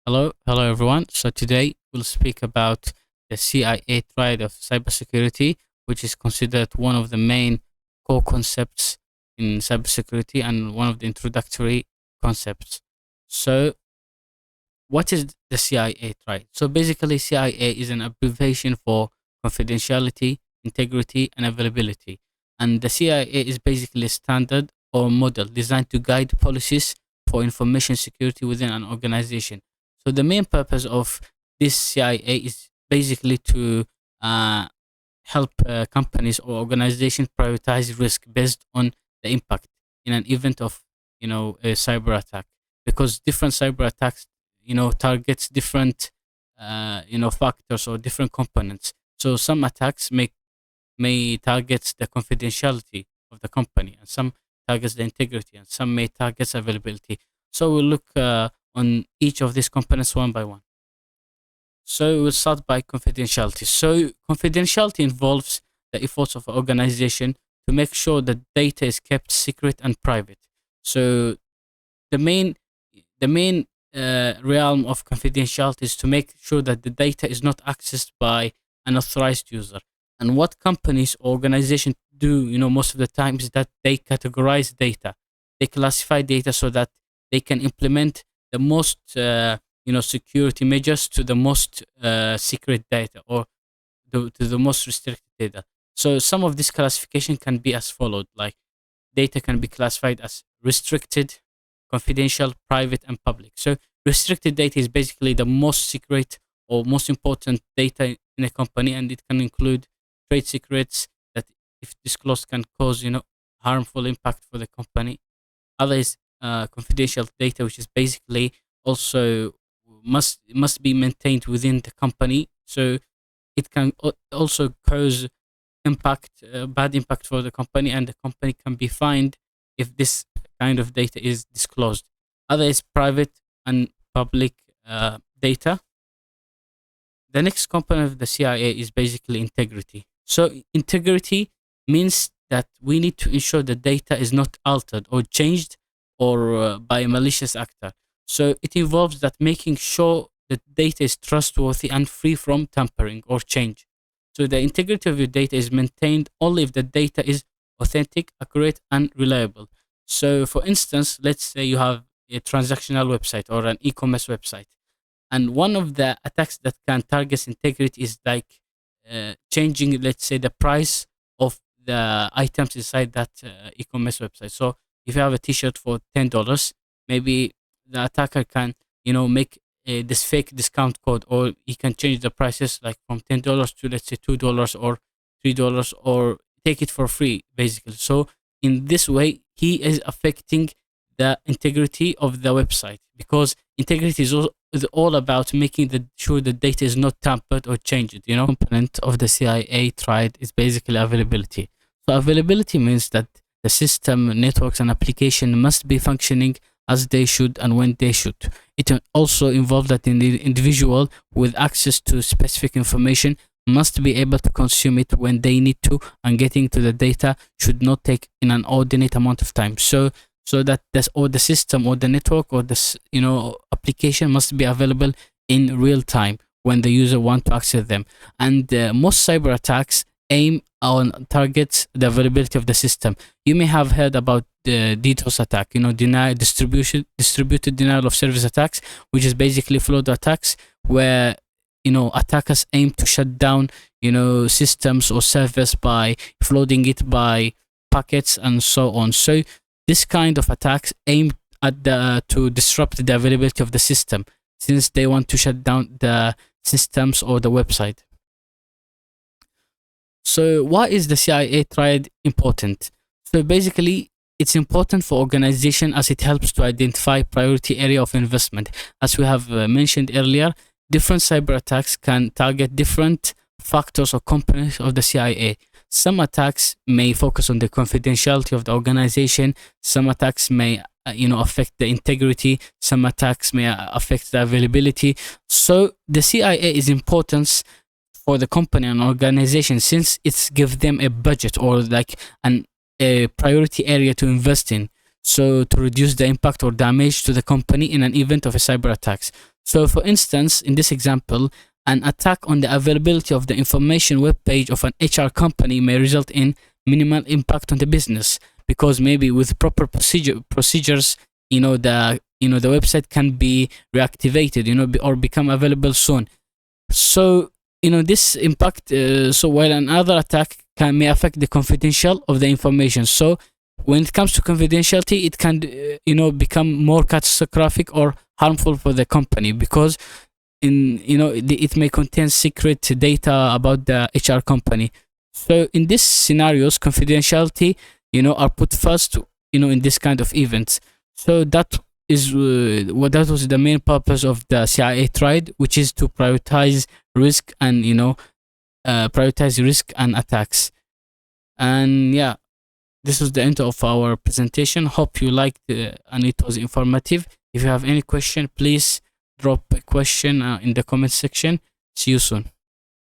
Hello everyone. So today we'll speak about the CIA Triad of Cybersecurity, which is considered one of the main core concepts in cybersecurity and one of the introductory concepts. So, what is the CIA Triad? So, basically, CIA is an abbreviation for confidentiality, integrity, and availability. And the CIA is basically a standard or model designed to guide policies for information security within an organization. So the main purpose of this CIA is basically to uh, help companies or organizations prioritize risk based on the impact in an event of a cyber attack, because different cyber attacks targets different factors or different components. So some attacks may target the confidentiality of the company, and some targets the integrity, and some may target availability. So we'll look on each of these components one by one. So we'll start by confidentiality. So confidentiality involves the efforts of an organization to make sure that data is kept secret and private. So the main realm of confidentiality is to make sure that the data is not accessed by an authorized user. And what companies or organizations do, most of the time is that they categorize data, they classify data so that they can implement the most security measures to the most secret data, or to the most restricted data. So some of this classification can be as followed: like data can be classified as restricted, confidential, private, and public. So restricted data is basically the most secret or most important data in a company, and it can include trade secrets that, if disclosed, can cause harmful impact for the company. Other is confidential data, which is basically also must be maintained within the company, so it can also cause bad impact for the company, and the company can be fined if this kind of data is disclosed. Other is private and public data. The next component of the CIA is basically integrity. So integrity means that we need to ensure the data is not altered or changed or by a malicious actor. So it involves that making sure that data is trustworthy and free from tampering or change. So the integrity of your data is maintained only if the data is authentic, accurate, and reliable. So for instance, let's say you have a transactional website or an e-commerce website, and one of the attacks that can target integrity is like changing, let's say, the price of the items inside that e-commerce website. So if you have a t-shirt for $10, maybe the attacker can make this fake discount code, or he can change the prices like from $10 to, let's say, $2 or $3, or take it for free basically. So in this way he is affecting the integrity of the website, because integrity is all about making sure the data is not tampered or changed. Component of the CIA triad is basically availability. So availability means that the system, networks, and application must be functioning as they should and when they should. It also involves that the individual with access to specific information must be able to consume it when they need to, and getting to the data should not take an inordinate amount of time. So that the system or the network or this application must be available in real time when the user want to access them. And most cyber attacks aim on targets the availability of the system. You may have heard about the DDoS attack, distributed denial of service attacks, which is basically flood attacks where attackers aim to shut down systems or servers by flooding it by packets and so on. So this kind of attacks aim at to disrupt the availability of the system, since they want to shut down the systems or the website. So why is the CIA triad important? So basically, it's important for organization as it helps to identify priority area of investment. As we have mentioned earlier, different cyber attacks can target different factors or components of the CIA. Some attacks may focus on the confidentiality of the organization. Some attacks may affect the integrity. Some attacks may affect the availability. So the CIA is important for the company and organization, since it's give them a budget or like a priority area to invest in, so to reduce the impact or damage to the company in an event of a cyber attacks. So, for instance, in this example, an attack on the availability of the information web page of an HR company may result in minimal impact on the business, because maybe with proper procedures, the website can be reactivated, or become available soon. So, this impact. So, while another attack may affect the confidential of the information. So, when it comes to confidentiality, it can become more catastrophic or harmful for the company, because it may contain secret data about the HR company. So in these scenarios, confidentiality are put first, in this kind of events. So that is what that was the main purpose of the CIA tried, which is to prioritize risk and attacks. And yeah, this was the end of our presentation. Hope you liked and it was informative. If you have any question, please drop a question in the comment section. See you soon.